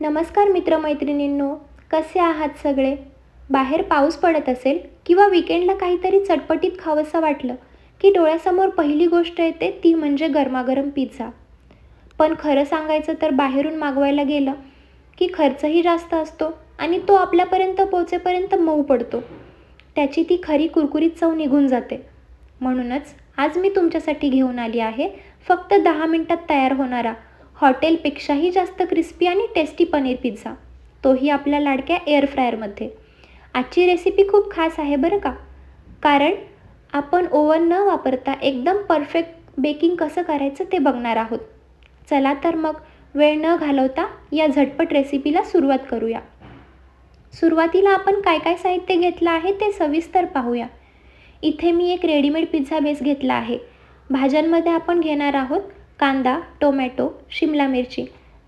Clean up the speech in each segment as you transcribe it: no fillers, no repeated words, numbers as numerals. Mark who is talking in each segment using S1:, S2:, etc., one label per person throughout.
S1: नमस्कार मित्रमैत्रिणींनो, कसे आहात सगळे? बाहेर पाऊस पडत असेल किंवा विकेंडला काहीतरी चटपटीत खावंसं वाटलं की डोळ्यासमोर पहिली गोष्ट येते ती म्हणजे गरमागरम पिझ्झा. पण खरं सांगायचं तर बाहेरून मागवायला गेलं की खर्चही जास्त असतो आणि तो आपल्यापर्यंत पोहोचेपर्यंत मऊ पडतो. त्याची ती खरी कुरकुरीत चव निघून जाते. म्हणूनच आज मी तुमच्यासाठी घेऊन आली आहे फक्त 10 मिनिटात तयार होणारा, हॉटेलपेक्षाही जास्त क्रिस्पी आणि टेस्टी पनीर पिझ्झा, तोही आपल्या लाडक्या एअर फ्रायरमध्ये. आजची रेसिपी खूप खास आहे बरं का, कारण आपण ओव्हन न वापरता एकदम परफेक्ट बेकिंग कसं करायचं ते बघणार आहोत. चला तर मग वेळ न घालवता या झटपट रेसिपीला सुरुवात करूया. सुरुवातीला आपण काय काय साहित्य घेतलं आहे ते सविस्तर पाहूया. इथे मी एक रेडीमेड पिझ्झा बेस घेतला आहे. भाज्यांमध्ये आपण घेणार आहोत कांदा, टोमॅटो, शिमला मिरची,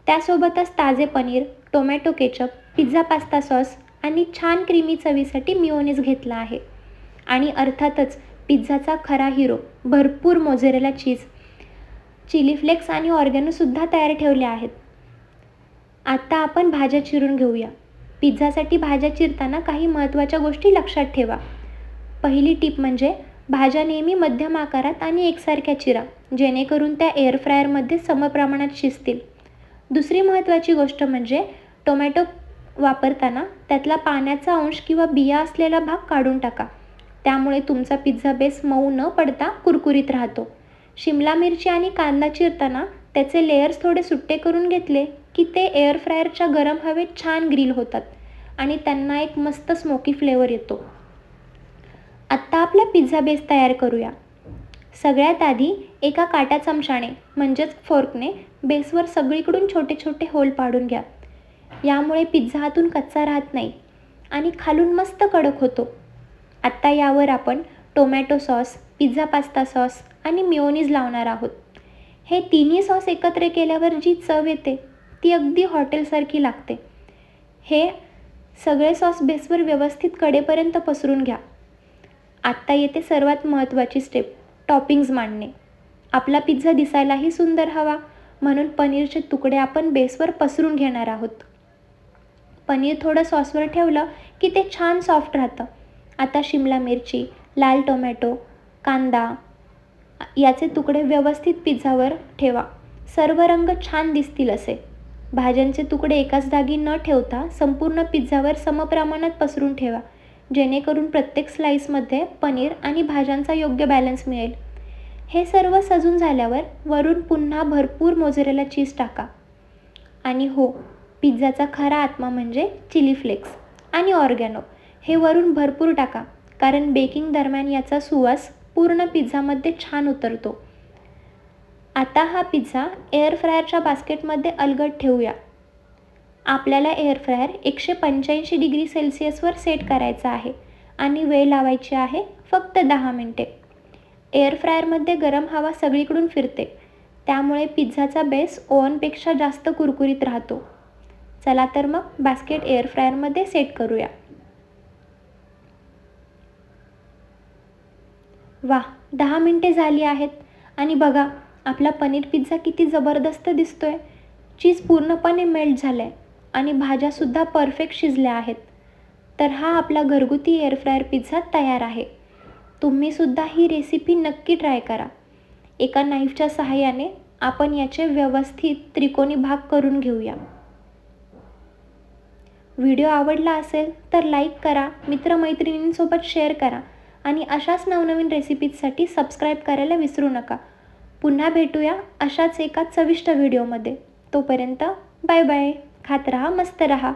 S1: त्यासोबतच ताजे paneer, tomato ketchup, pizza pasta sauce आणि छान क्रीमी चवीसाठी मिओनीज घेतला आहे. आणि अर्थातच पिझ्झाचा खरा हिरो भरपूर मोझरेला चीज, चिली फ्लेक्स आणि ऑर्गॅनोसुद्धा तयार ठेवले आहेत. आता आपण भाज्या चिरून घेऊया. पिझ्झासाठी भाज्या चिरताना काही महत्त्वाच्या गोष्टी लक्षात ठेवा. पहिली टिप म्हणजे भाज्या नेहमी मध्यम आकारात आणि एकसारख्या चिरा, जेणेकरून त्या एअर फ्रायरमध्ये समप्रमाणात शिजतील. दुसरी महत्त्वाची गोष्ट म्हणजे टोमॅटो वापरताना त्यातला पाण्याचा अंश किंवा बिया असलेला भाग काढून टाका. त्यामुळे तुमचा पिझ्झा बेस मऊ न पडता कुरकुरीत राहतो. शिमला मिरची आणि कांदा चिरताना त्याचे लेयर्स थोडे सुट्टे करून घेतले की ते एअर फ्रायरच्या गरम हवेत छान ग्रिल होतात आणि त्यांना एक मस्त स्मोकी फ्लेवर येतो. आत्ता आपला पिझ्झा बेस तयार करूया. सगळ्यात आधी एका काटा चमच्याने म्हणजेच फोर्कने बेसवर सगळीकडून छोटे छोटे होल पाडून घ्या. यामुळे पिझ्झा आतून कच्चा राहत नाही आणि खालून मस्त कडक होतो. आत्ता यावर आपण tomato sauce, pizza pasta sauce आणि मिओनीज लावणार आहोत. हे तिन्ही सॉस एकत्र केल्यावर जी चव येते ती अगदी हॉटेलसारखी लागते. हे सगळे सॉस बेसवर व्यवस्थित कडेपर्यंत पसरून घ्या. आत्ता येते सर्वात महत्त्वाची स्टेप, टॉपिंग्ज मांडणे. आपला पिझ्झा दिसायलाही सुंदर हवा, म्हणून पनीरचे तुकडे आपण बेसवर पसरून घेणार आहोत. पनीर थोडं सॉसवर ठेवलं की ते छान सॉफ्ट राहतं. आता शिमला मिरची, लाल टोमॅटो, कांदा याचे तुकडे व्यवस्थित पिझ्झावर ठेवा. सर्व रंग छान दिसतील असे. भाज्यांचे तुकडे एकाच जागी न ठेवता संपूर्ण पिझ्झावर समप्रमाणात पसरून ठेवा, जेणेकरून प्रत्येक स्लाईसमध्ये पनीर आणि भाज्यांचा योग्य बॅलन्स मिळेल. हे सर्व सजून झाल्यावर वरून पुन्हा भरपूर मोझरेला चीज टाका. आणि हो, पिझ्झाचा खरा आत्मा म्हणजे चिली फ्लेक्स आणि ऑर्गॅनो हे वरून भरपूर टाका, कारण बेकिंग दरम्यान याचा सुवास पूर्ण पिझ्झामध्ये छान उतरतो. आता हा पिझ्झा एअर फ्रायरच्या बास्केटमध्ये अलगद ठेवूया. आपल्याला एअर फ्रायर 185 डिग्री सेल्सिअसवर सेट करायचा आहे आणि वेळ लावायची आहे फक्त 10 मिनिटे. एअर फ्रायरमध्ये गरम हवा सगळीकडून फिरते, त्यामुळे पिझ्झाचा बेस ओव्हनपेक्षा जास्त कुरकुरीत राहतो. चला तर मग बास्केट एअर फ्रायरमध्ये सेट करूया. वाह, 10 मिनिटे झाली आहेत आणि बघा आपला पनीर पिझ्झा किती जबरदस्त दिसतोय. चीज पूर्णपणे मेल्ट झालं आहे आणि भाज्यासुद्धा परफेक्ट शिजल्या आहेत. तर हा आपला घरगुती एअर फ्रायर पिझ्झा तयार आहे. तुम्हीसुद्धा ही रेसिपी नक्की ट्राय करा. एका नाईफच्या सहाय्याने आपण याचे व्यवस्थित त्रिकोणी भाग करून घेऊया. व्हिडिओ आवडला असेल तर लाईक करा, मित्रमैत्रिणींसोबत शेअर करा आणि अशाच नवनवीन रेसिपीजसाठी सबस्क्राईब करायला विसरू नका. पुन्हा भेटूया अशाच एका चविष्ट व्हिडिओमध्ये. तोपर्यंत बाय बाय. खात रहा, मस्त रहा.